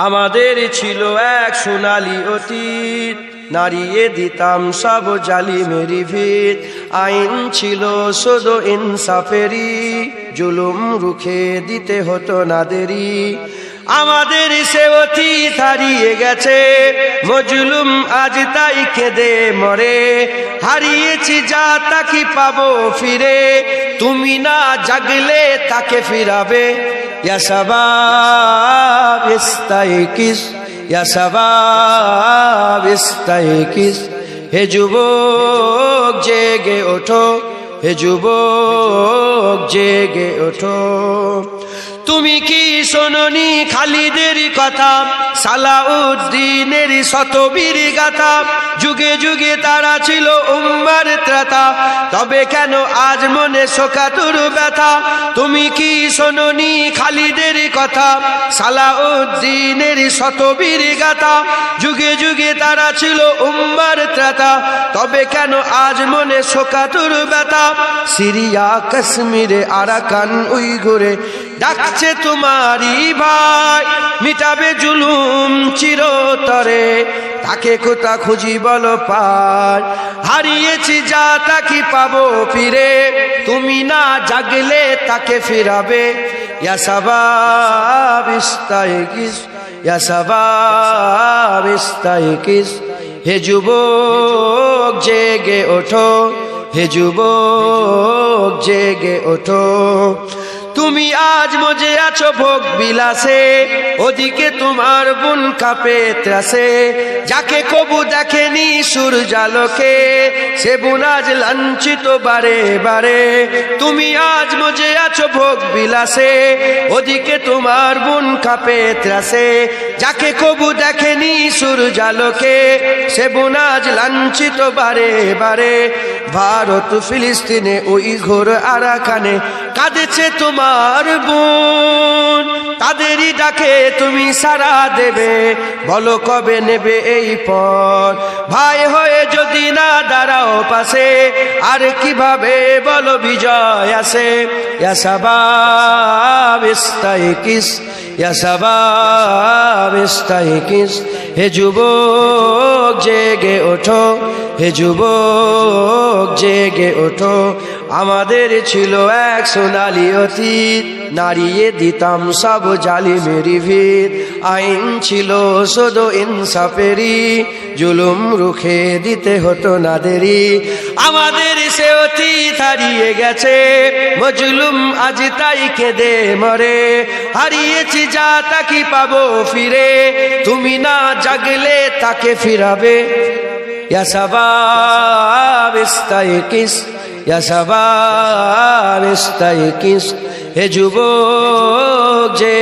আমাদের ছিল এক সোনালী অতীত, নাড়িয়ে দিতাম সব জালিমেরি ভিত। আইন ছিল শুধু ইনসাফেরি, জুলুম রুখে দিতে হতো না দেরি। আমাদের সে অতীত হারিয়ে গেছে, মজলুম আজ তাই কেঁদে মরে। হারিয়েছি যা তাকে পাবো ফিরে, তুমি না জাগলে তাকে ফিরাবে। ইয়া শাবাব ইস্তাইকিস, ইয়া শাবাব ইস্তাইকিস। হে যুবক জেগে ওঠো, হে যুবক জেগে ওঠো। তুমি কি শোনোনি খালিদের কথা, সালাউদ্দিনের শতবীর গাথা? যুগে যুগে তারা ছিল উম্মার ত্রাতা, তবে কেন আজ মনে শোকাতুর ব্যথা? তুমি কি শোনোনি খালিদের কথা, সালাউদ্দিনের শতবীর গাথা? যুগে যুগে তারা ছিল উম্মার ত্রাতা, তবে কেন আজ মনে শোকাতুর ব্যথা? সিরিয়া কাশ্মীরে আরাকান উইঘুরে ডাকছে তোমারই ভাই, মিটাবে জুলুম চিরতরে। তাকে কোথা খুঁজি বলো পাই? হারিয়েছি যা তাকে পাবো ফিরে, তুমি না জাগলে তাকে ফিরাবে। ইয়া শাবাব ইস্তাইকিস, ইয়া শাবাব ইস্তাইকিস। হে যুবক জেগে ওঠো, হে যুবক জেগে ওঠো। তুমি আজ মজে আছো ভোগ বিলাসে, ওদিকে তোমার বোন কাঁপে ত্রাসে। যাকে কবু দেখেনি সূর্যালোকে, সে বোন আজ লাঞ্ছিত বারে বারে। তুমি আজ মজে আছো ভোগ বিলাসে, ওদিকে তোমার বোন কাঁপে ত্রাসে। যাকে কবু দেখেনি সূর্যালোকে, সে বোন আজ লাঞ্ছিত বারে বারে। ভারত ফিলিস্তিনে ওই ঘোর আরাকানে কাঁদেছে তোমার বোন, তাদেরই ডাকে তুমি সাড়া দেবে। বলো কবে নেবে এই পথ? ভাই হয়ে যদি না দাঁড়াও পাশে, আর কিভাবে বলো বিজয় আসে? ইয়া শাবাব ইস্তাইকিস, ইয়া শাবাব ইস্তাইকিস। হে যুবক জেগে ওঠো, হে যুবক জেগে ওঠো। আমাদের ছিল এক সোনালী অতীত, নাড়িয়ে দিতাম সব জালিমেরি ভিত। আইন ছিল শুধু ইনসাফেরি, জুলুম রুখে দিতে হতো না দেরি। আমাদের সে অতীত হারিয়ে গেছে, মজলুম আজ তাই কেঁদে মরে। হারিয়েছি যা তাকে পাবো ফিরে, তুমি না জাগলে তাকে ফিরাবে। ইয়া শাবাব ইস্তাইকিস, ইয়া শাবাব ইস্তাইকিস। হে যুবক যে